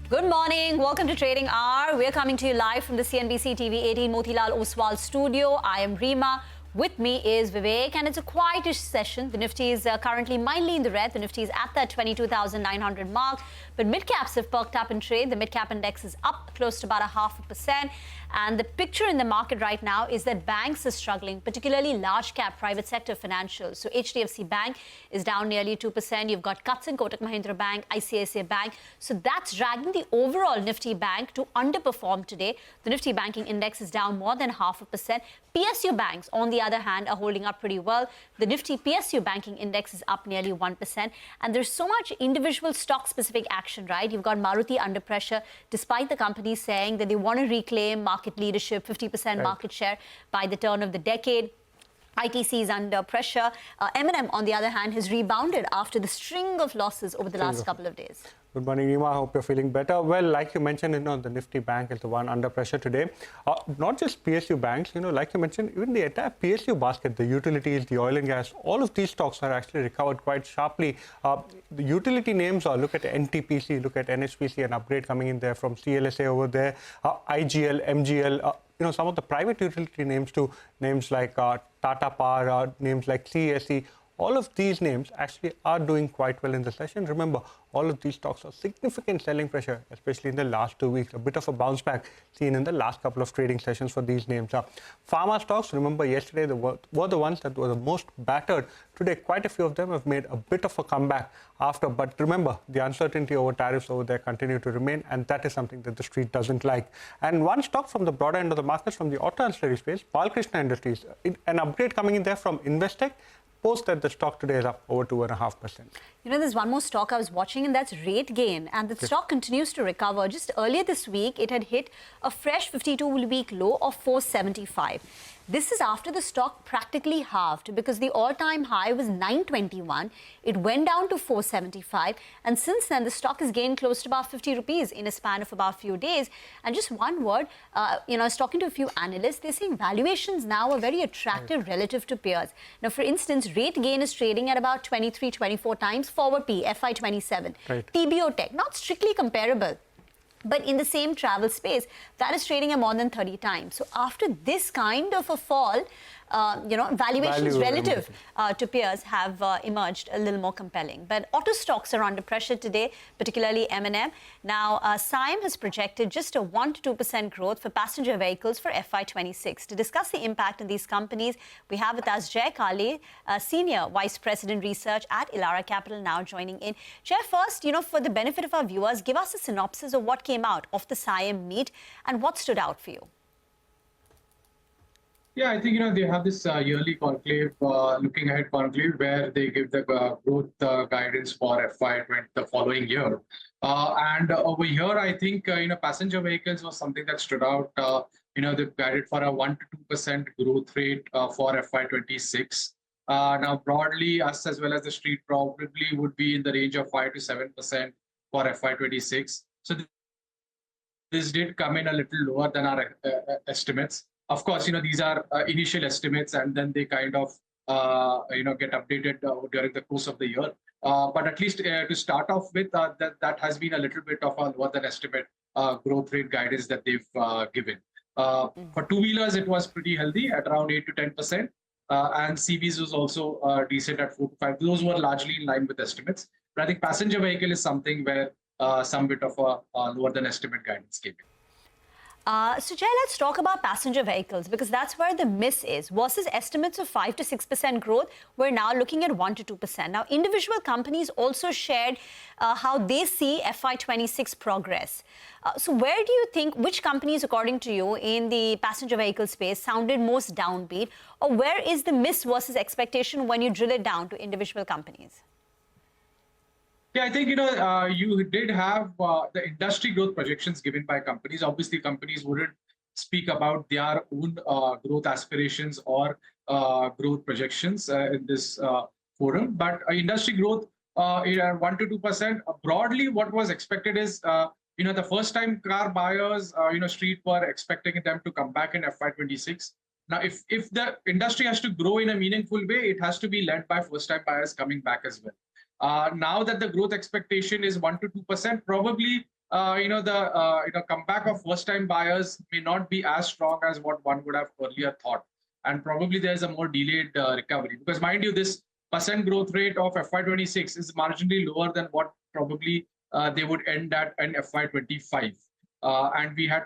Good morning. Welcome to Trading Hour. We're coming to you live from the CNBC-TV18 Motilal Oswal studio. I am Reema. With me is Vivek, and it's a quietish session. The Nifty is currently mildly in the red. The Nifty is at that 22,900 mark, but mid-caps have perked up in trade. The mid-cap index is up close to about 0.5%. And the picture in the market right now is that banks are struggling, particularly large-cap private sector financials. So HDFC Bank is down nearly 2%. You've got cuts in Kotak Mahindra Bank, ICICI Bank. So that's dragging the overall Nifty Bank to underperform today. The Nifty Banking Index is down more than 0.5%. PSU banks, on the other hand, are holding up pretty well. The Nifty PSU Banking Index is up nearly 1%. And there's so much individual stock-specific action, right? You've got Maruti under pressure, despite the company saying that they want to reclaim market leadership, 50% market share by the turn of the decade. ITC is under pressure. M&M, on the other hand, has rebounded after the string of losses over the last couple of days. Good morning, Reema. I hope you're feeling better. Well, like you mentioned, the Nifty Bank is the one under pressure today. Not just PSU banks, like you mentioned, even the entire PSU basket, the utilities, the oil and gas, all of these stocks are actually recovered quite sharply. The utility names look at NTPC, look at NHPC, an upgrade coming in there from CLSA over there, IGL, MGL, some of the private utility names too, names like Tata Power, names like CSE. All of these names actually are doing quite well in the session. Remember, all of these stocks are significant selling pressure, especially in the last 2 weeks. A bit of a bounce back seen in the last couple of trading sessions for these names. Pharma stocks, remember yesterday, they were the ones that were the most battered. Today, quite a few of them have made a bit of a comeback after. But remember, the uncertainty over tariffs over there continue to remain, and that is something that the street doesn't like. And one stock from the broader end of the markets, from the auto ancillary space, Balkrishna Industries, an upgrade coming in there from Investec. Post that the stock today is up over 2.5%. There's one more stock I was watching, and that's RateGain. And the stock continues to recover. Just earlier this week, it had hit a fresh 52-week low of 475. This is after the stock practically halved, because the all-time high was 921. It went down to 475. And since then, the stock has gained close to about 50 rupees in a span of about a few days. And just one word, I was talking to a few analysts. They're saying valuations now are very attractive relative to peers. Now, for instance, RateGain is trading at about 23, 24 times forward P, FY27. TBO Tech, not strictly comparable, but in the same travel space, that is trading at more than 30 times. So after this kind of a fall, valuations relative to peers have emerged a little more compelling. But auto stocks are under pressure today, particularly M&M. Now, SIAM has projected just a 1 to 2% growth for passenger vehicles for FY26. To discuss the impact on these companies, we have with us Jay Kale, Senior Vice President Research at Elara Capital, now joining in. Jay, first, for the benefit of our viewers, give us a synopsis of what came out of the SIAM meet and what stood out for you. Yeah, I think, they have this yearly conclave, looking ahead conclave, where they give the growth guidance for FY20 the following year. And over here, I think, passenger vehicles was something that stood out. They've guided for a 1 to 2% growth rate for FY26. Now, broadly, us as well as the street probably would be in the range of 5 to 7% for FY26. So this did come in a little lower than our estimates. Of course, these are initial estimates, and then they kind of, get updated during the course of the year. But at least to start off with, that has been a little bit of a lower than estimate growth rate guidance that they've given. For two-wheelers, it was pretty healthy at around 8 to 10%. And CVs was also decent at 4 to 5. Those were largely in line with estimates. But I think passenger vehicle is something where some bit of a lower than estimate guidance came in. So, Jay, let's talk about passenger vehicles, because that's where the miss is. Versus estimates of 5 to 6% growth, we're now looking at 1 to 2%. Now, individual companies also shared how they see FY26 progress. So where do you think, which companies, according to you, in the passenger vehicle space sounded most downbeat? Or where is the miss versus expectation when you drill it down to individual companies? Yeah, I think, you did have the industry growth projections given by companies. Obviously, companies wouldn't speak about their own growth aspirations or growth projections in this forum. But industry growth, 1 to 2%. Broadly, what was expected is, the first-time car buyers, street were expecting them to come back in FY26. Now, if the industry has to grow in a meaningful way, it has to be led by first-time buyers coming back as well. Now that the growth expectation is 1 to 2%, probably the comeback of first-time buyers may not be as strong as what one would have earlier thought, and probably there's a more delayed recovery. Because mind you, this percent growth rate of FY26 is marginally lower than what probably they would end at in FY25, and we had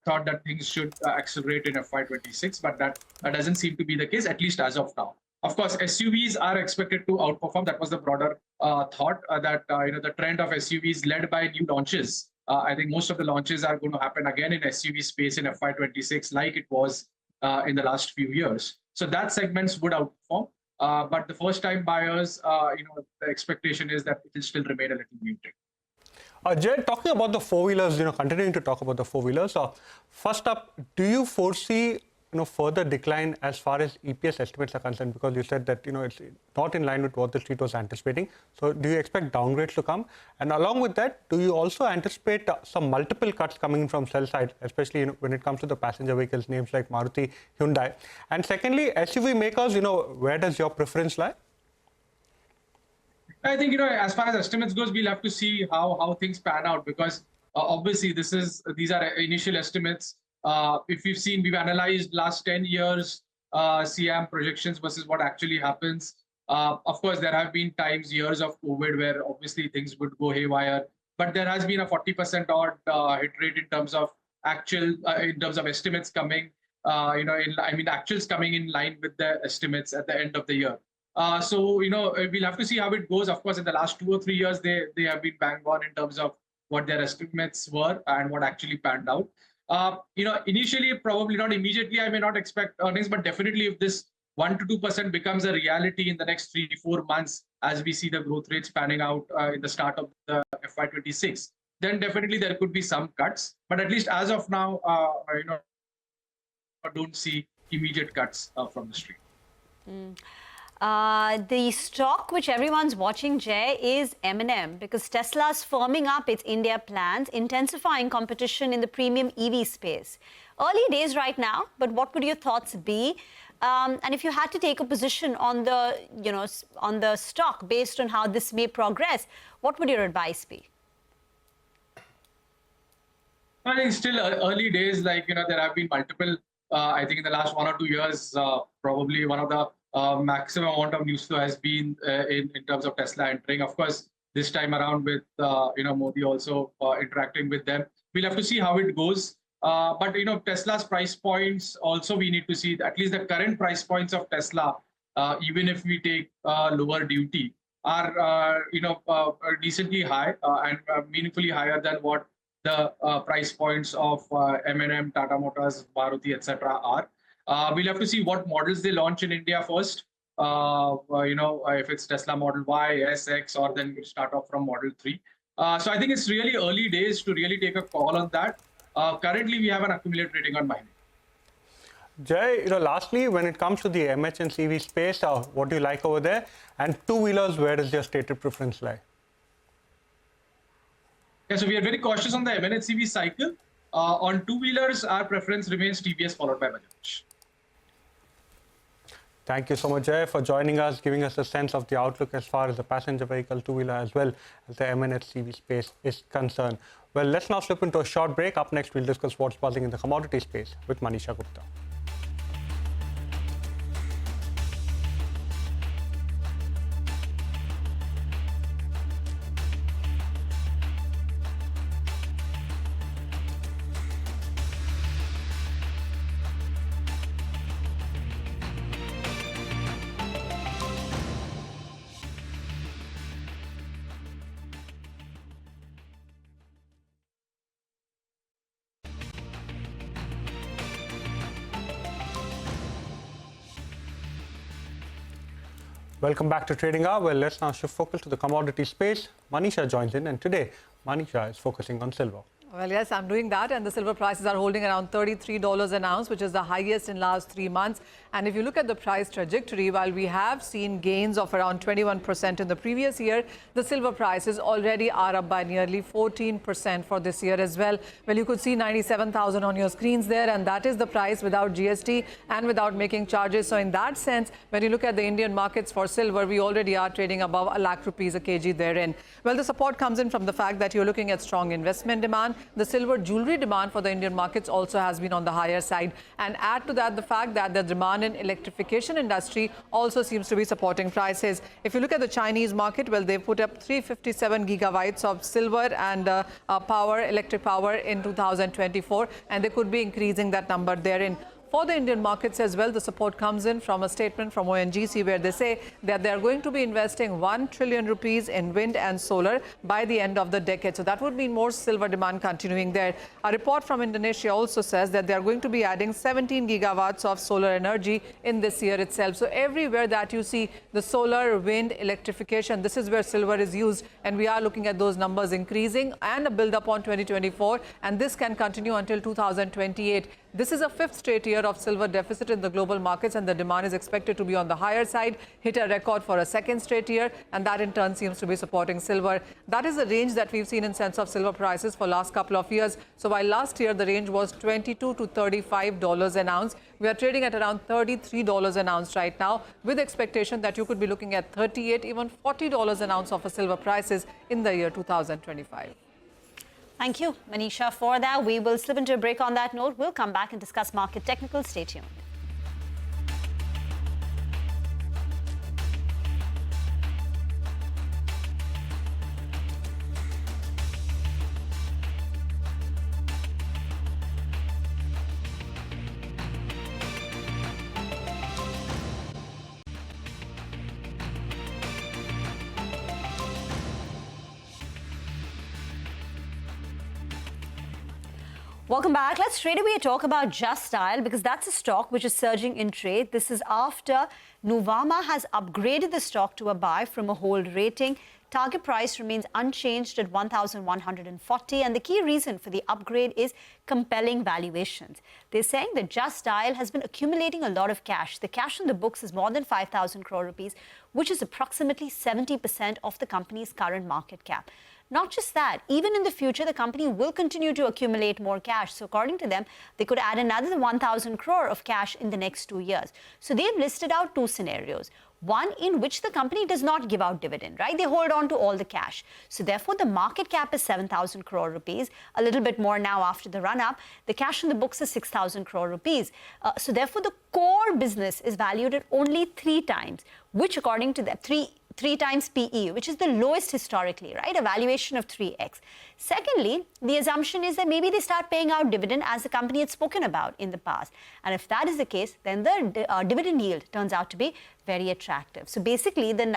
thought that things should accelerate in FY26, but that doesn't seem to be the case, at least as of now. Of course, SUVs are expected to outperform. That was the broader thought that the trend of SUVs led by new launches. I think most of the launches are going to happen again in SUV space in FY26, like it was in the last few years. So that segments would outperform. But the first-time buyers, the expectation is that it will still remain a little muted. Jay, talking about the four-wheelers, continuing to talk about the four-wheelers. First up, do you foresee further decline as far as EPS estimates are concerned? Because you said that it's not in line with what the street was anticipating. So do you expect downgrades to come? And along with that, do you also anticipate some multiple cuts coming in from sell side, especially when it comes to the passenger vehicles, names like Maruti, Hyundai? And secondly, SUV makers, where does your preference lie? I think, as far as estimates goes, we'll have to see how things pan out, because obviously these are initial estimates. If we've analyzed last 10 years CM projections versus what actually happens. Of course, there have been years of COVID where obviously things would go haywire, but there has been a 40% odd hit rate in terms of estimates coming, actuals coming in line with the estimates at the end of the year. So we'll have to see how it goes. Of course, in the last 2 or 3 years, they have been bang on in terms of what their estimates were and what actually panned out. Initially, probably not immediately, I may not expect earnings, but definitely if this 1 to 2% becomes a reality in the next 3-4 months, as we see the growth rates panning out in the start of the FY26, then definitely there could be some cuts. But at least as of now, I don't see immediate cuts from the street. The stock which everyone's watching, Jay, is M&M, because Tesla's firming up its India plans, intensifying competition in the premium EV space. Early days right now, but what would your thoughts be? And if you had to take a position on the stock based on how this may progress, what would your advice be? I think still early days, there have been multiple, I think in the last 1 or 2 years, probably one of the maximum amount of news flow has been in terms of Tesla entering. Of course, this time around with Modi also interacting with them. We'll have to see how it goes. But Tesla's price points also, we need to see at least the current price points of Tesla, even if we take lower duty, are decently high and meaningfully higher than what the price points of M&M, Tata Motors, Maruti, etc. are. We'll have to see what models they launch in India first. If it's Tesla Model Y, S, X, or then we start off from Model 3. So I think it's really early days to really take a call on that. Currently, we have an accumulated rating on mining. Jay, lastly, when it comes to the MH and CV space, what do you like over there? And two-wheelers, where does your stated preference lie? Yeah, so we are very cautious on the M&HCV cycle. On two-wheelers, our preference remains TVS followed by Bajaj. Thank you so much, Jay, for joining us, giving us a sense of the outlook as far as the passenger vehicle, two-wheeler, as well as the M&HCV space is concerned. Well, let's now slip into a short break. Up next, we'll discuss what's buzzing in the commodity space with Manisha Gupta. Welcome back to Trading Hour. Well, let's now shift focus to the commodity space. Manisha joins in, and today, Manisha is focusing on silver. Well, yes, I'm doing that, and the silver prices are holding around $33 an ounce, which is the highest in last 3 months. And if you look at the price trajectory, while we have seen gains of around 21% in the previous year, the silver prices already are up by nearly 14% for this year as well. Well, you could see 97,000 on your screens there, and that is the price without GST and without making charges. So in that sense, when you look at the Indian markets for silver, we already are trading above a lakh rupees a kg therein. Well, the support comes in from the fact that you're looking at strong investment demand. The silver jewelry demand for the Indian markets also has been on the higher side. And add to that the fact that the demand in electrification industry also seems to be supporting prices. If you look at the Chinese market, well, they've put up 357 gigabytes of silver and electric power in 2024, and they could be increasing that number therein. For the Indian markets as well, the support comes in from a statement from ONGC where they say that they are going to be investing 1 trillion rupees in wind and solar by the end of the decade. So that would mean more silver demand continuing there. A report from Indonesia also says that they are going to be adding 17 gigawatts of solar energy in this year itself. So everywhere that you see the solar, wind, electrification, this is where silver is used. And we are looking at those numbers increasing and a build up on 2024. And this can continue until 2028. This is a fifth straight year of silver deficit in the global markets, and the demand is expected to be on the higher side, hit a record for a second straight year, and that in turn seems to be supporting silver. That is the range that we've seen in sense of silver prices for last couple of years. So while last year the range was $22 to $35 an ounce, we are trading at around $33 an ounce right now, with expectation that you could be looking at $38, even $40 an ounce of a silver prices in the year 2025. Thank you, Manisha, for that. We will slip into a break on that note. We'll come back and discuss market technicals. Stay tuned. Welcome back. Let's straight away talk about Just Dial, because that's a stock which is surging in trade. This is after Nuvama has upgraded the stock to a buy from a hold rating. Target price remains unchanged at 1,140, and the key reason for the upgrade is compelling valuations. They're saying that Just Dial has been accumulating a lot of cash. The cash on the books is more than 5,000 crore rupees, which is approximately 70% of the company's current market cap. Not just that, even in the future, the company will continue to accumulate more cash. So according to them, they could add another 1,000 crore of cash in the next 2 years. So they've listed out two scenarios. One in which the company does not give out dividend, right? They hold on to all the cash. So therefore, the market cap is 7,000 crore rupees, a little bit more now after the run-up. The cash in the books is 6,000 crore rupees. So therefore, the core business is valued at only 3 times, which according to them, 3 times PE, which is the lowest historically, right? A valuation of 3x. Secondly, the assumption is that maybe they start paying out dividend as the company had spoken about in the past. And if that is the case, then the dividend yield turns out to be very attractive. So basically, in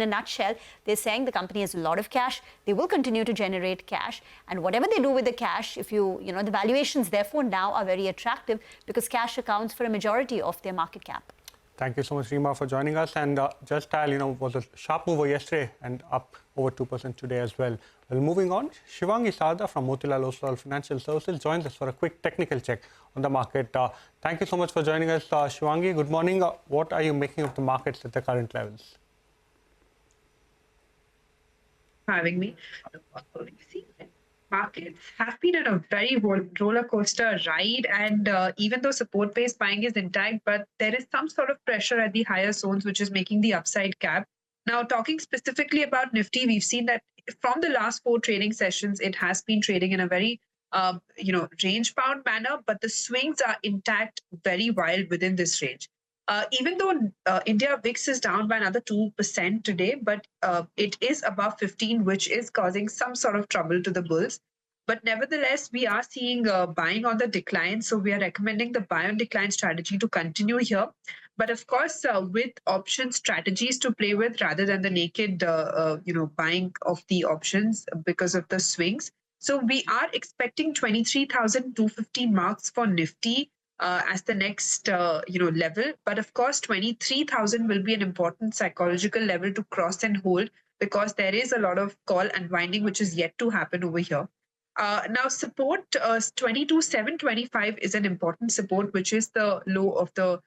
a nutshell, they're saying the company has a lot of cash. They will continue to generate cash. And whatever they do with the cash, the valuations therefore now are very attractive because cash accounts for a majority of their market cap. Thank you so much, Reema, for joining us. And Just Dial, was a sharp mover yesterday and up over 2% today as well. Well, moving on, Shivangi Sarda from Motilal Oswal Financial Services joins us for a quick technical check on the market. Thank you so much for joining us, Shivangi. Good morning. What are you making of the markets at the current levels? Having me. Markets have been on a very roller coaster ride, and even though support based buying is intact, but there is some sort of pressure at the higher zones, which is making the upside cap. Now, talking specifically about Nifty, we've seen that from the last 4 trading sessions, it has been trading in a very range bound manner, but the swings are intact, very wild within this range. Even though India VIX is down by another 2% today, but it is above 15, which is causing some sort of trouble to the bulls. But nevertheless, we are seeing buying on the decline. So we are recommending the buy on decline strategy to continue here. But of course, with option strategies to play with rather than the naked, buying of the options because of the swings. So we are expecting 23,250 marks for Nifty as the next level, but of course 23,000 will be an important psychological level to cross and hold because there is a lot of call unwinding which is yet to happen over here. Now, support 22,725 is an important support, which is the low of the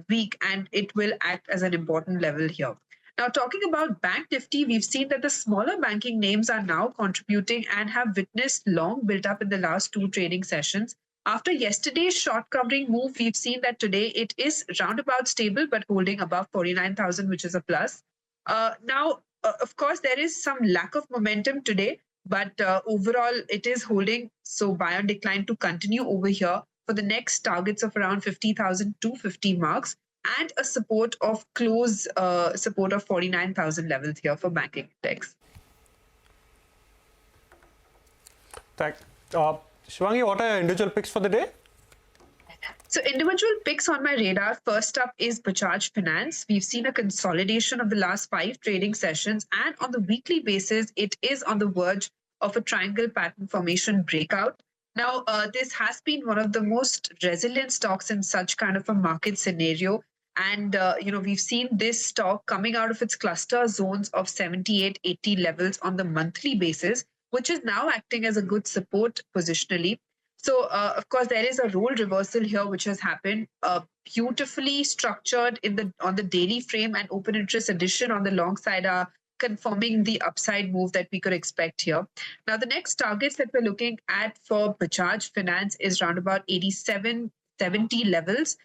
week, and it will act as an important level here. Now, talking about Bank Nifty, we've seen that the smaller banking names are now contributing and have witnessed long build up in the last two trading sessions. After yesterday's short covering move, we've seen that today it is roundabout stable but holding above 49,000, which is a plus. Of course, there is some lack of momentum today, but overall it is holding. So buy on decline to continue over here for the next targets of around 50,000 to 50 marks and a support of close support of 49,000 levels here for banking index. Thanks. Shivangi, what are your individual picks for the day? So individual picks on my radar. First up is Bajaj Finance. We've seen a consolidation of the last 5 trading sessions, and on the weekly basis, it is on the verge of a triangle pattern formation breakout. Now, this has been one of the most resilient stocks in such kind of a market scenario. And, we've seen this stock coming out of its cluster zones of 78, 80 levels on the monthly basis, which is now acting as a good support positionally. So, of course, there is a role reversal here, which has happened, beautifully structured on the daily frame, and open interest addition on the long side are confirming the upside move that we could expect here. Now, the next targets that we're looking at for Bajaj Finance is around about 87.70 levels.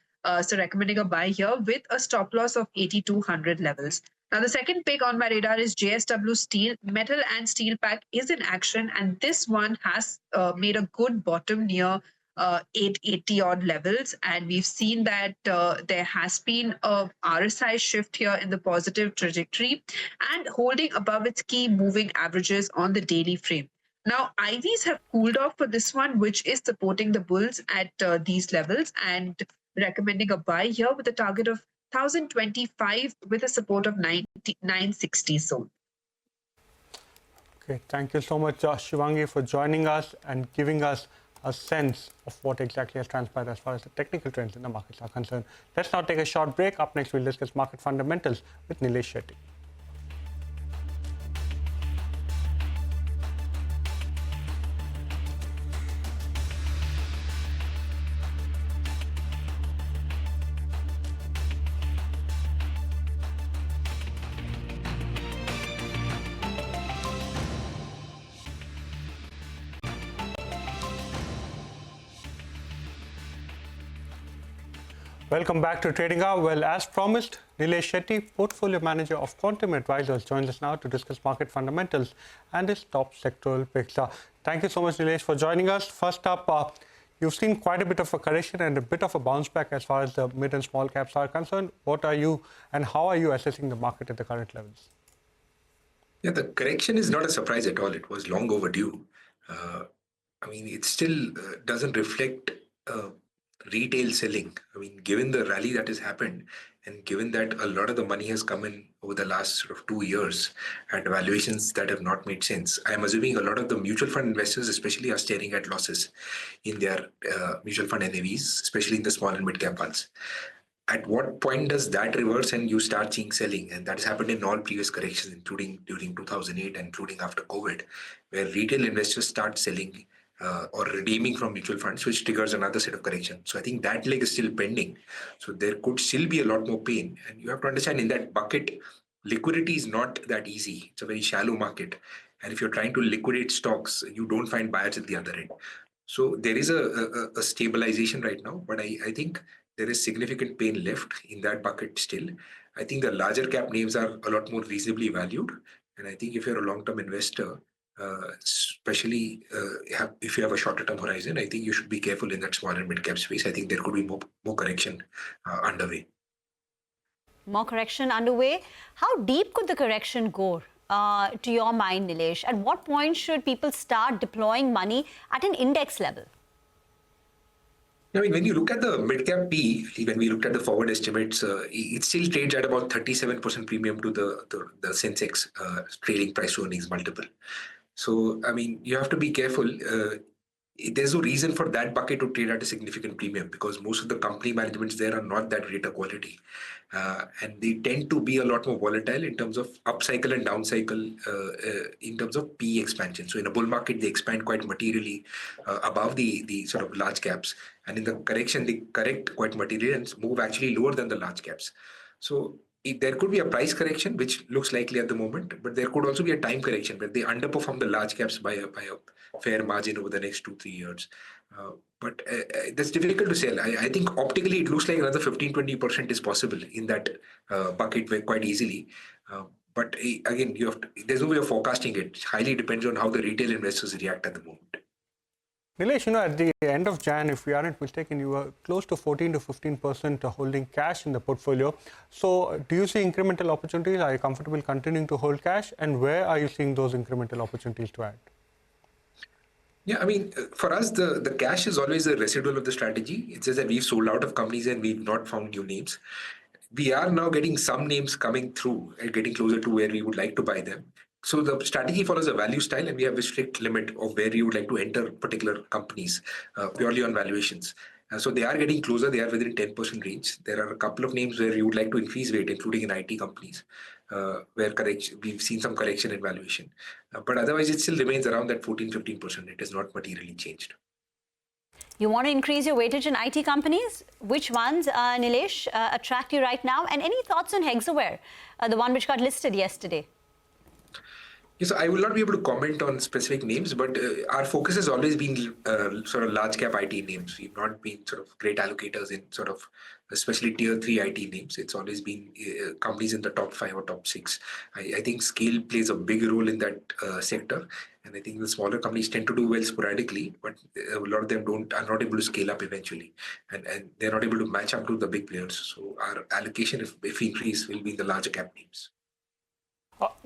So recommending a buy here with a stop loss of 8,200 levels. Now, the second pick on my radar is JSW Steel. Metal and steel pack is in action, and this one has made a good bottom near 880 odd levels. And we've seen that there has been a RSI shift here in the positive trajectory and holding above its key moving averages on the daily frame. Now, IVs have cooled off for this one, which is supporting the bulls at these levels, and recommending a buy here with a target of 1,025 with a support of 960 zone. Okay, thank you so much, Shivangi, for joining us and giving us a sense of what exactly has transpired as far as the technical trends in the markets are concerned. Let's now take a short break. Up next, we'll discuss market fundamentals with Nilesh Shetty. Welcome back to Trading Hour. Well, as promised, Nilesh Shetty, Portfolio Manager of Quantum Advisors, joins us now to discuss market fundamentals and his top sectoral picks. Thank you so much, Nilesh, for joining us. First up, you've seen quite a bit of a correction and a bit of a bounce back as far as the mid and small caps are concerned. What are you and how are you assessing the market at the current levels? Yeah, the correction is not a surprise at all. It was long overdue. It still doesn't reflect retail selling. Given the rally that has happened, and given that a lot of the money has come in over the last sort of 2 years at valuations that have not made sense, I'm assuming a lot of the mutual fund investors especially are staring at losses in their mutual fund NAVs, especially in the small and mid cap ones. At what point does that reverse and you start seeing selling? And that has happened in all previous corrections, including during 2008 and including after COVID, where retail investors start selling or redeeming from mutual funds, which triggers another set of correction. So I think that leg is still pending. So there could still be a lot more pain. And you have to understand, in that bucket, liquidity is not that easy. It's a very shallow market. And if you're trying to liquidate stocks, you don't find buyers at the other end. So there is a stabilization right now, but I think there is significant pain left in that bucket still. I think the larger cap names are a lot more reasonably valued. And I think if you're a long-term investor, especially if you have a shorter term horizon, I think you should be careful in that small and mid cap space. I think there could be more correction underway. More correction underway. How deep could the correction go, to your mind, Nilesh? At what point should people start deploying money at an index level? When you look at the mid-cap P, when we looked at the forward estimates, it still trades at about 37% premium to the Sensex trailing price to earnings multiple. So, you have to be careful. there's no reason for that bucket to trade at a significant premium because most of the company managements there are not that great a quality. And they tend to be a lot more volatile in terms of upcycle and downcycle in terms of PE expansion. So in a bull market, they expand quite materially above the sort of large caps. And in the correction, they correct quite materially and move actually lower than the large caps. So there could be a price correction, which looks likely at the moment, but there could also be a time correction where they underperform the large caps by a fair margin over the next 2-3 years. But that's difficult to say. I think optically it looks like another 15-20% is possible in that bucket quite easily. But again, there's no way of forecasting it. It highly depends on how the retail investors react at the moment. Nilesh, at the end of Jan, if we aren't mistaken, you were close to 14 to 15% holding cash in the portfolio. So do you see incremental opportunities? Are you comfortable continuing to hold cash? And where are you seeing those incremental opportunities to add? Yeah, I mean, for us, the cash is always a residual of the strategy. It's just that we've sold out of companies and we've not found new names. We are now getting some names coming through and getting closer to where we would like to buy them. So the strategy follows a value style, and we have a strict limit of where you would like to enter particular companies purely on valuations. So they are getting closer. They are within 10% range. There are a couple of names where you would like to increase weight, including in IT companies, where we've seen some correction in valuation. But otherwise, it still remains around that 14-15%. It has not materially changed. You want to increase your weightage in IT companies? Which ones, Nilesh, attract you right now? And any thoughts on Hexaware, the one which got listed yesterday? Yes, so I will not be able to comment on specific names, but our focus has always been sort of large cap IT names. We've not been sort of great allocators in sort of especially tier 3 IT names. It's always been companies in the top 5 or top 6. I think scale plays a big role in that sector. And I think the smaller companies tend to do well sporadically, but a lot of them are not able to scale up eventually. And they're not able to match up to the big players. So our allocation, if we increase, will be in the larger cap names.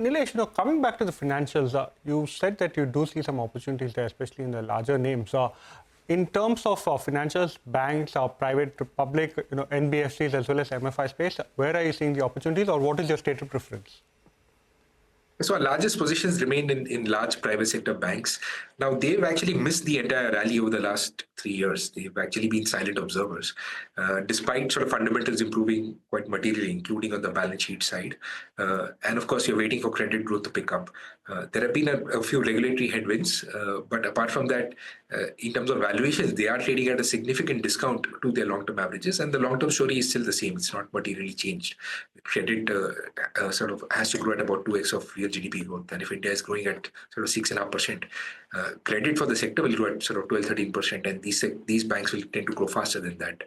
Nilesh, coming back to the financials, you said that you do see some opportunities there, especially in the larger names. In terms of financials, banks, private, public, NBFCs as well as MFI space, where are you seeing the opportunities, or what is your stated preference? So our largest positions remained in large private sector banks. Now, they've actually missed the entire rally over the last 3 years. They've actually been silent observers, despite sort of fundamentals improving quite materially, including on the balance sheet side. And of course, you're waiting for credit growth to pick up. There have been a few regulatory headwinds, but apart from that, in terms of valuations, they are trading at a significant discount to their long-term averages, and the long-term story is still the same. It's not materially changed. Credit sort of has to grow at about 2x of real GDP growth, and if India is growing at sort of 6.5%, credit for the sector will grow at sort of 12-13%, and these banks will tend to grow faster than that.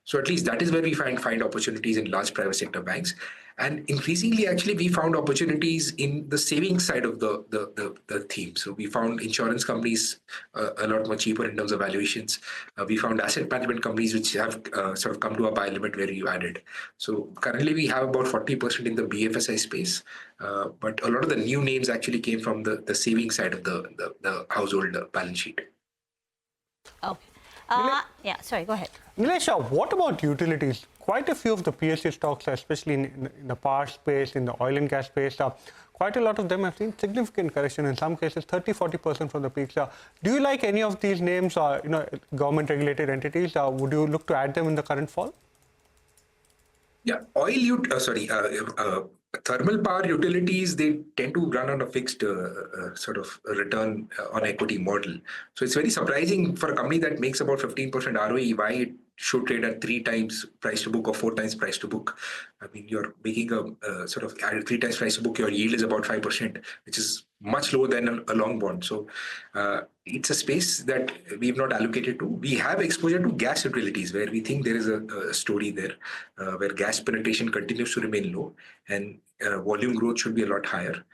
So at least that is where we find opportunities in large private sector banks. And increasingly, actually, we found opportunities in the savings side of the theme. So we found insurance companies a lot more cheaper in terms of valuations. We found asset management companies which have sort of come to a buy limit where you added. So currently, we have about 40% in the BFSI space, but a lot of the new names actually came from the savings side of the household balance sheet. Okay. Yeah, sorry, go ahead. Nilesh, what about utilities? Quite a few of the PSU stocks, especially in the power space, in the oil and gas space, quite a lot of them have seen significant correction, in some cases 30-40% from the peaks. Do you like any of these names, government-regulated entities? Would you look to add them in the current fall? Yeah, thermal power utilities, they tend to run on a fixed sort of return on equity model. So it's very surprising for a company that makes about 15% ROE, why it should trade at 3 times price to book or 4 times price to book. I mean, you're making a sort of at 3 times price to book, your yield is about 5%, which is much lower than a long bond. So it's a space that we've not allocated to. We have exposure to gas utilities, where we think there is a story there, where gas penetration continues to remain low and volume growth should be a lot higher,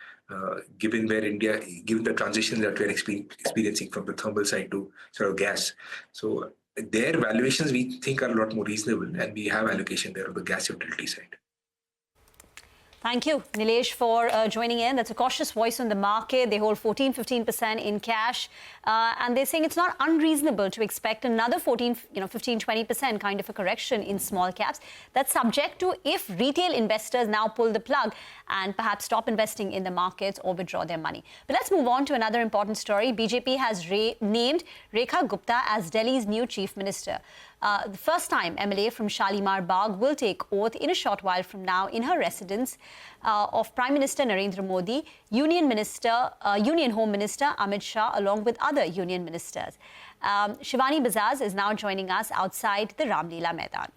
given the transition that we're experiencing from the thermal side to sort of gas. So their valuations, we think, are a lot more reasonable, and we have allocation there on the gas utility side. Thank you, Nilesh, for joining in. That's a cautious voice on the market. They hold 14-15% in cash. And they're saying it's not unreasonable to expect another 15-20% kind of a correction in small caps. That's subject to if retail investors now pull the plug and perhaps stop investing in the markets or withdraw their money. But let's move on to another important story. BJP has named Rekha Gupta as Delhi's new chief minister. The first time MLA from Shalimar Bagh will take oath in a short while from now in her residence of Prime Minister Narendra Modi, Union Home Minister Amit Shah, along with other union ministers. Shivani Bazaz is now joining us outside the Ramlila Maidan.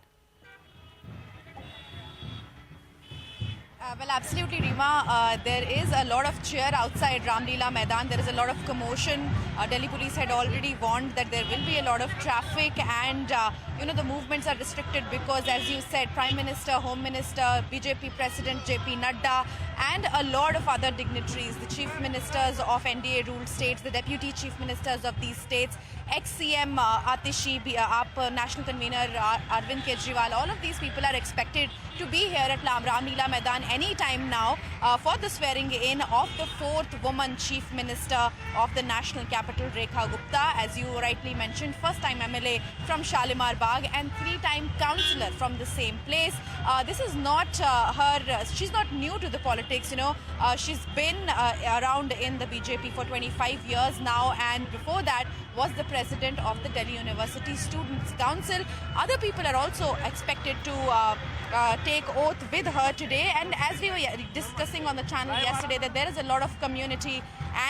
Well, absolutely, Rima. There is a lot of cheer outside Ramlila Maidan. There is a lot of commotion. Delhi police had already warned that there will be a lot of traffic and, the movements are restricted because, as you said, Prime Minister, Home Minister, BJP President JP Nadda and a lot of other dignitaries, the Chief Ministers of NDA-ruled states, the Deputy Chief Ministers of these states, ex-CM Atishi, AAP National Convener Arvind Kejriwal, all of these people are expected to be here at Ramlila Maidan any time now for the swearing in of the fourth woman Chief Minister of the national capital, Rekha Gupta. As you rightly mentioned, first-time MLA from Shalimar Bagh and three-time councillor from the same place. This is not she's not new to the politics, she's been around in the BJP for 25 years now, and before that was the president of the Delhi University Students' Council. Other people are also expected to take oath with her today, and as we were discussing on the channel yesterday, that there is a lot of community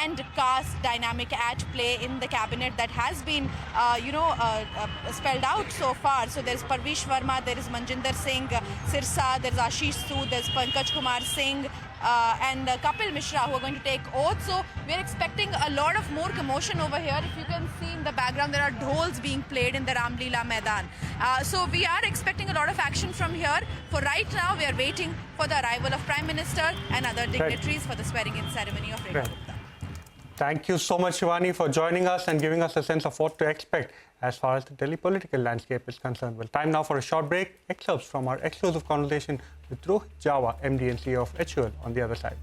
and caste dynamic at play in the cabinet that has been spelled out so far. So there's Parvish Verma, there is Manjinder Singh Sirsa, there's Ashish Sood, there's Pankaj Kumar Singh and Kapil Mishra, who are going to take oath. So we're expecting a lot of more commotion over here. If you can see in the background, there are dhols being played in the Ramlila Maidan. So we are expecting a lot of action from here. For right now, we are waiting for the arrival of Prime Minister and other dignitaries for the swearing-in ceremony of Rekha Gupta. Thank you so much, Shivani, for joining us and giving us a sense of what to expect as far as the Delhi political landscape is concerned. Well, time now for a short break. Excerpts from our exclusive conversation with Rohit Java, MD and CEO of HUL, on the other side.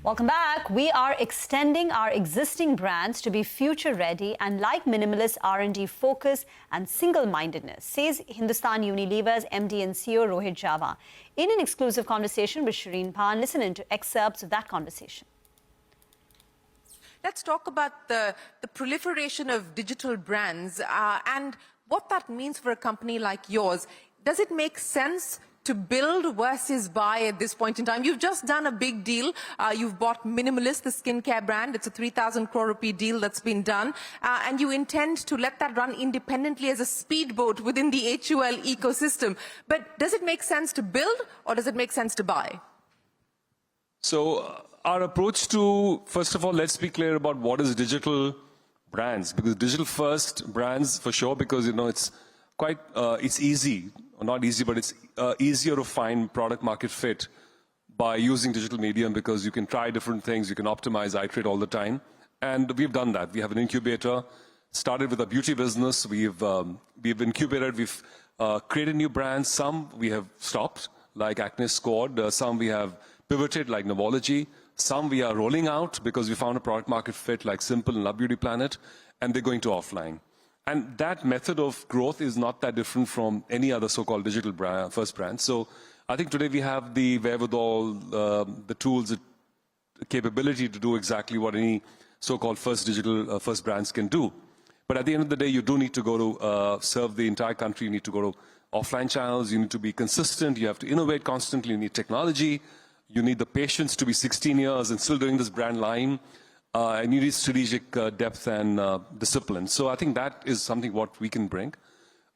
Welcome back. We are extending our existing brands to be future-ready and like minimalist R&D focus and single-mindedness, says Hindustan Unilever's MD and CEO Rohit Java. In an exclusive conversation with Shireen Pan, listen into excerpts of that conversation. Let's talk about the proliferation of digital brands and what that means for a company like yours. Does it make sense to build versus buy at this point in time? You've just done a big deal. You've bought Minimalist, the skincare brand. It's a 3,000 crore rupee deal that's been done. And you intend to let that run independently as a speedboat within the HUL ecosystem. But does it make sense to build or does it make sense to buy? So our approach to, first of all, let's be clear about what is digital brands. Because digital first brands for sure, because it's quite, it's easy. Not easy, but it's easier to find product market fit by using digital medium because you can try different things, you can optimize, iterate all the time. And we've done that. We have an incubator, started with a beauty business. We've incubated, we've created new brands. Some we have stopped, like Acne Squad. Some we have pivoted, like Novology. Some we are rolling out because we found a product market fit, like Simple and Love Beauty Planet, and they're going to offline. And that method of growth is not that different from any other so-called digital brand, first brand. So I think today we have the wherewithal, the tools, the capability to do exactly what any so-called first brands can do. But at the end of the day, you do need to go to serve the entire country. You need to go to offline channels. You need to be consistent. You have to innovate constantly. You need technology. You need the patience to be 16 years and still doing this brand line. And you need strategic depth and discipline. So I think that is something what we can bring.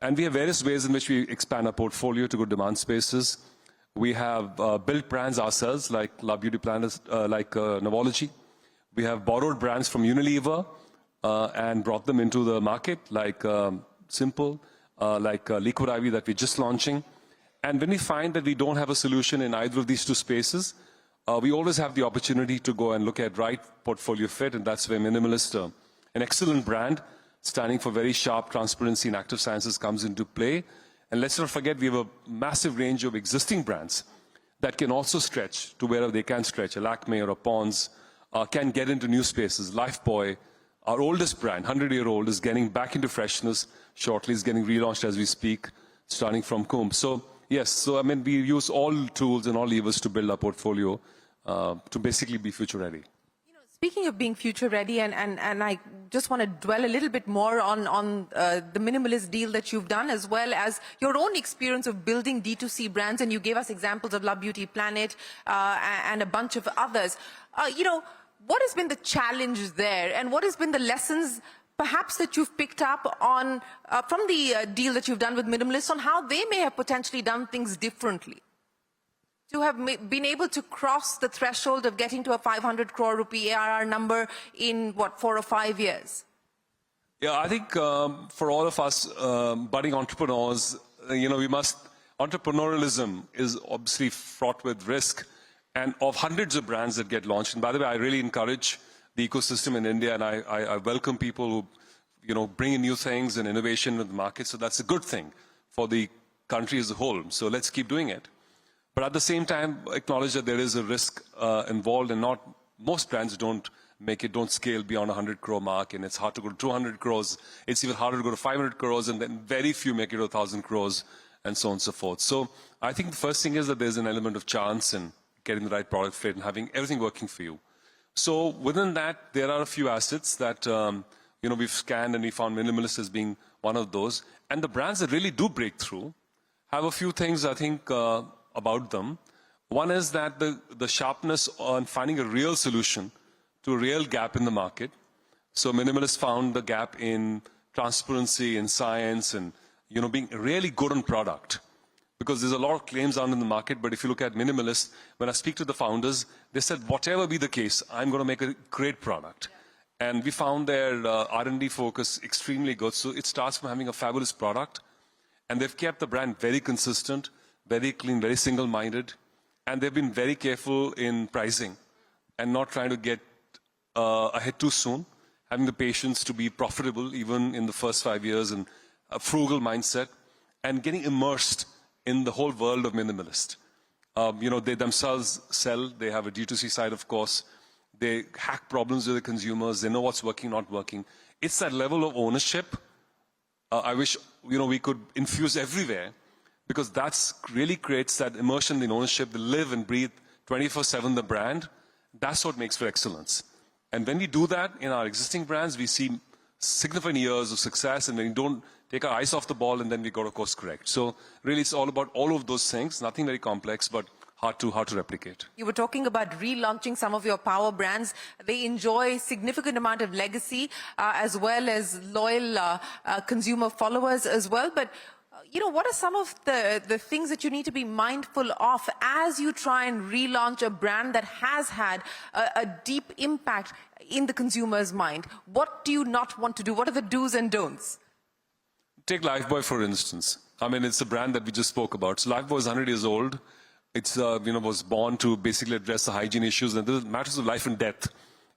And we have various ways in which we expand our portfolio to good demand spaces. We have built brands ourselves, like Love Beauty Planet, like Novology. We have borrowed brands from Unilever and brought them into the market, like Simple, like Liquid IV that we're just launching. And when we find that we don't have a solution in either of these two spaces, we always have the opportunity to go and look at right portfolio fit, and that's where Minimalist, an excellent brand, standing for very sharp transparency in active sciences, comes into play. And let's not forget, we have a massive range of existing brands that can also stretch to wherever they can stretch. A Lakme or a Pond's can get into new spaces. Lifebuoy, our oldest brand, 100-year-old, is getting back into freshness shortly, is getting relaunched as we speak, starting from Comb. So yes, so I mean, we use all tools and all levers to build our portfolio to basically be future ready. You know, speaking of being future ready, and I just want to dwell a little bit more on the Minimalist deal that you've done, as well as your own experience of building D2C brands, and you gave us examples of Love Beauty Planet and a bunch of others. You know, what has been the challenge there, and what has been the lessons perhaps that you've picked up on from the deal that you've done with Minimalist on how they may have potentially done things differently to have been able to cross the threshold of getting to a 500 crore rupee ARR number in, what, 4 or 5 years? Yeah, I think for all of us budding entrepreneurs, you know, entrepreneurialism is obviously fraught with risk, and of hundreds of brands that get launched. And by the way, I really encourage the ecosystem in India, and I welcome people who, you know, bring in new things and innovation in the market. So that's a good thing for the country as a whole. So let's keep doing it. But at the same time, acknowledge that there is a risk involved, and most brands don't scale beyond 100 crore mark, and it's hard to go to 200 crores. It's even harder to go to 500 crores, and then very few make it to 1,000 crores, and so on and so forth. So I think the first thing is that there's an element of chance in getting the right product fit and having everything working for you. So within that, there are a few assets that you know, we've scanned, and we found Minimalist as being one of those. And the brands that really do break through have a few things, I think, about them. One is that the sharpness on finding a real solution to a real gap in the market. So Minimalist found the gap in transparency and science, and, you know, being really good on product. Because there's a lot of claims out in the market, but if you look at Minimalist, when I speak to the founders, they said, whatever be the case, I'm going to make a great product. And we found their R&D focus extremely good. So it starts from having a fabulous product, and they've kept the brand very consistent, very clean, very single-minded, and they've been very careful in pricing and not trying to get ahead too soon, having the patience to be profitable even in the first 5 years, and a frugal mindset, and getting immersed in the whole world of Minimalist. You know, they themselves sell, they have a D2C side, of course, they hack problems with the consumers, they know what's working, not working. It's that level of ownership I wish, you know, we could infuse everywhere, because that's really creates that immersion in ownership, the live and breathe 24/7 the brand. That's what makes for excellence. And when we do that in our existing brands, we see significant years of success, and when we don't take our eyes off the ball, and then we go to course correct. So really it's all about all of those things, nothing very complex, but hard to replicate. You were talking about relaunching some of your power brands. They enjoy significant amount of legacy as well as loyal consumer followers as well. But you know, what are some of the things that you need to be mindful of as you try and relaunch a brand that has had a deep impact in the consumer's mind? What do you not want to do? What are the do's and don'ts? Take Lifebuoy, for instance. I mean, it's a brand that we just spoke about. So Lifebuoy is 100 years old. It's, you know, was born to basically address the hygiene issues, and there's matters of life and death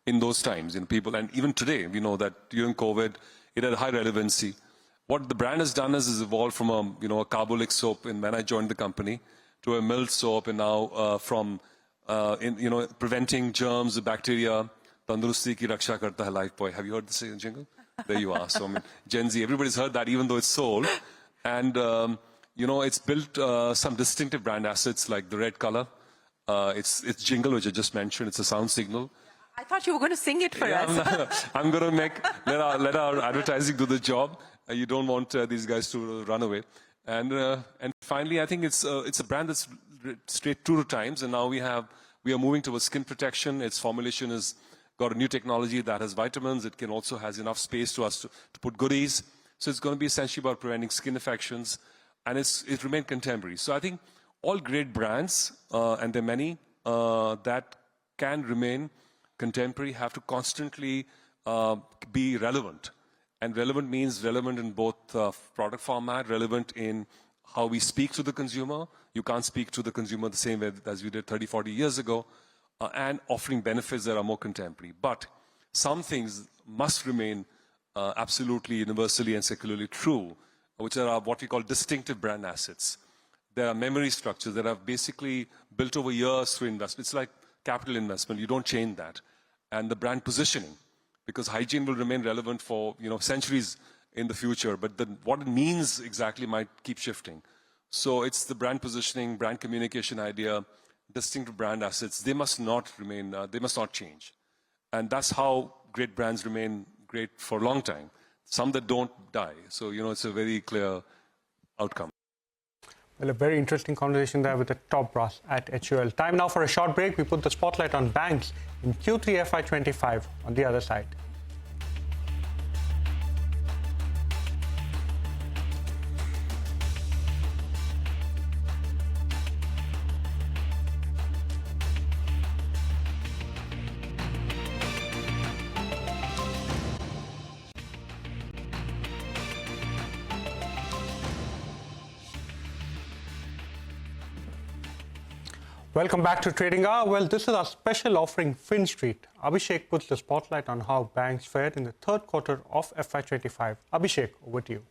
in those times in people. And even today, we know that during COVID, it had high relevancy. What the brand has done is evolved from a, you know, a carbolic soap when I joined the company to a milled soap, and now from, you know, preventing germs, bacteria, tandurusti ki raksha karta hai Lifebuoy. Have you heard this jingle? There you are. So I mean, Gen Z, everybody's heard that, even though it's sold. And, you know, it's built some distinctive brand assets like the red color. It's jingle, which I just mentioned. It's a sound signal. I thought you were going to sing it for us. I'm going to let our advertising do the job. You don't want these guys to run away. And finally, I think it's a brand that's straight true to times. And now we have We are moving towards skin protection. Its formulation has got a new technology that has vitamins. It can also has enough space to us to put goodies. So it's going to be essentially about preventing skin infections, and it remains contemporary. So I think all great brands, and there are many, that can remain contemporary, have to constantly be relevant. And relevant means relevant in both product format, relevant in how we speak to the consumer. You can't speak to the consumer the same way as we did 30, 40 years ago, and offering benefits that are more contemporary. But some things must remain absolutely universally and secularly true, which are what we call distinctive brand assets. There are memory structures that are basically built over years through investment. It's like capital investment. You don't change that. And the brand positioning, because hygiene will remain relevant for centuries in the future, but what it means exactly might keep shifting. So it's the brand positioning, brand communication idea, distinctive brand assets. They must not remain, they must not change. And that's how great brands remain great for a long time. Some that don't die. So, it's a very clear outcome. Well, a very interesting conversation there with the top brass at HUL. Time now for a short break. We put the spotlight on banks in Q3 FY25 on the other side. Welcome back to Trading Hour. Well, this is our special offering, Fin Street. Abhishek puts the spotlight on how banks fared in the third quarter of FY25. Abhishek, over to you.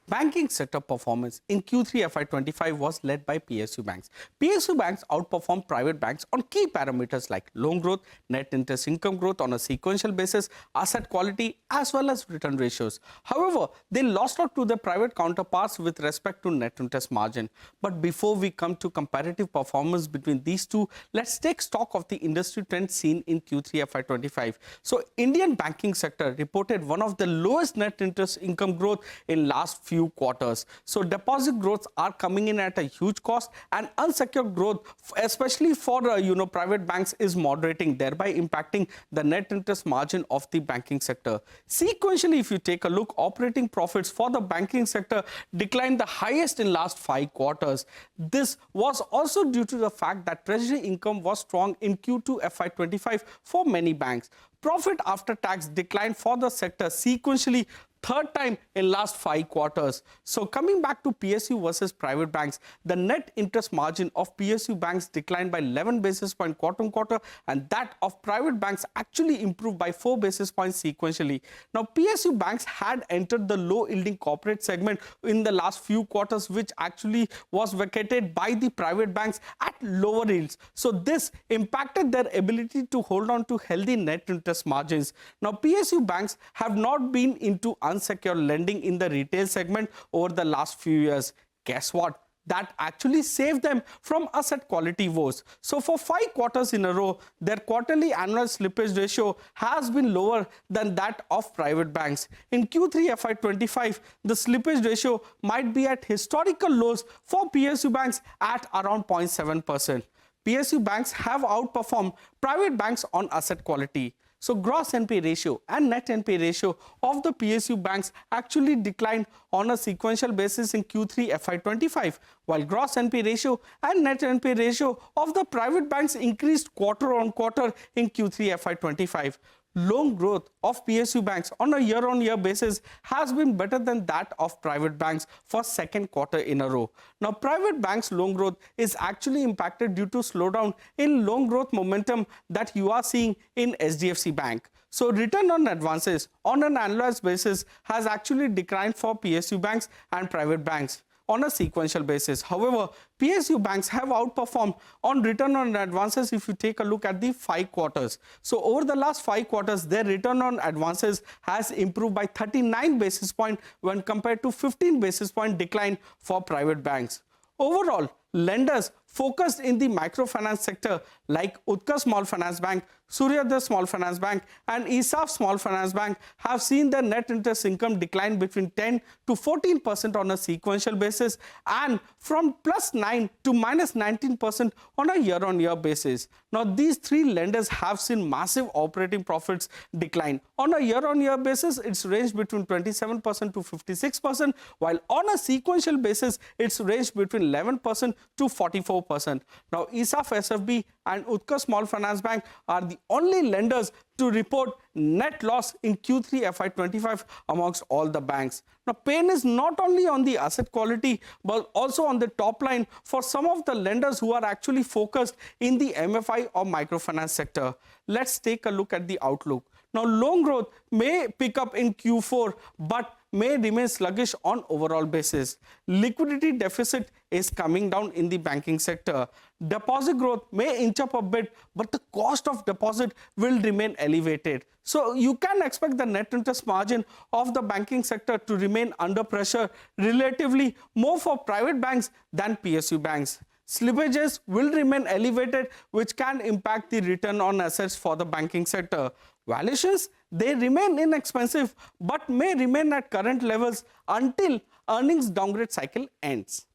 Banking sector performance in Q3 FY25 was led by PSU banks. PSU banks outperformed private banks on key parameters like loan growth, net interest income growth on a sequential basis, asset quality, as well as return ratios. However, they lost out to their private counterparts with respect to net interest margin. But before we come to comparative performance between these two, let's take stock of the industry trend seen in Q3 FY25. So, Indian banking sector reported one of the lowest net interest income growth in last few quarters. So deposit growths are coming in at a huge cost, and unsecured growth, especially for private banks, is moderating, thereby impacting the net interest margin of the banking sector. Sequentially, if you take a look, operating profits for the banking sector declined the highest in last 5 quarters. This was also due to the fact that treasury income was strong in Q2 FY25 for many banks. Profit after tax declined for the sector sequentially, third time in last 5 quarters. So coming back to PSU versus private banks, the net interest margin of PSU banks declined by 11 basis points quarter on quarter, and that of private banks actually improved by 4 basis points sequentially. Now, PSU banks had entered the low-yielding corporate segment in the last few quarters, which actually was vacated by the private banks at lower yields. So this impacted their ability to hold on to healthy net interest margins. Now, PSU banks have not been into unsecured lending in the retail segment over the last few years. Guess what? That actually saved them from asset quality woes. So for 5 quarters in a row, their quarterly annual slippage ratio has been lower than that of private banks. In Q3 FY25, the slippage ratio might be at historical lows for PSU banks at around 0.7%. PSU banks have outperformed private banks on asset quality. So gross NPA ratio and net NPA ratio of the PSU banks actually declined on a sequential basis in Q3 FY25, while gross NPA ratio and net NPA ratio of the private banks increased quarter on quarter in Q3 FY25. Loan growth of PSU banks on a year-on-year basis has been better than that of private banks for second quarter in a row. Now, private banks' loan growth is actually impacted due to slowdown in loan growth momentum that you are seeing in SDFC Bank. So, return on advances on an annualized basis has actually declined for PSU banks and private banks on a sequential basis. However, PSU banks have outperformed on return on advances if you take a look at the 5 quarters. So over the last 5 quarters, their return on advances has improved by 39 basis points when compared to 15 basis point decline for private banks. Overall, lenders focused in the microfinance sector like Utkarsh Small Finance Bank Suryodaya Small Finance Bank and ESAF Small Finance Bank have seen their net interest income decline between 10 to 14% on a sequential basis and from +9 to -19% on a year-on-year basis. Now, these three lenders have seen massive operating profits decline. On a year-on-year basis, it's ranged between 27% to 56%, while on a sequential basis, it's ranged between 11% to 44%. Now, ESAF SFB and Utkarsh Small Finance Bank are the only lenders to report net loss in Q3 FY25 amongst all the banks. Now, pain is not only on the asset quality, but also on the top line for some of the lenders who are actually focused in the MFI or microfinance sector. Let's take a look at the outlook. Now, loan growth may pick up in Q4, but may remain sluggish on overall basis. Liquidity deficit is coming down in the banking sector. Deposit growth may inch up a bit, but the cost of deposit will remain elevated. So you can expect the net interest margin of the banking sector to remain under pressure relatively more for private banks than PSU banks. Slippages will remain elevated, which can impact the return on assets for the banking sector. Valuations, they remain inexpensive, but may remain at current levels until earnings downgrade cycle ends.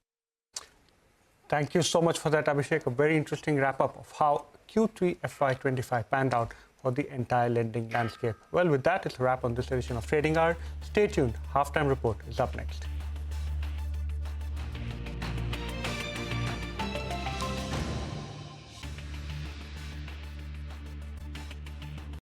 Thank you so much for that, Abhishek. A very interesting wrap-up of how Q3 FY25 panned out for the entire lending landscape. Well, with that, it's a wrap on this edition of Trading Hour. Stay tuned. Halftime Report is up next.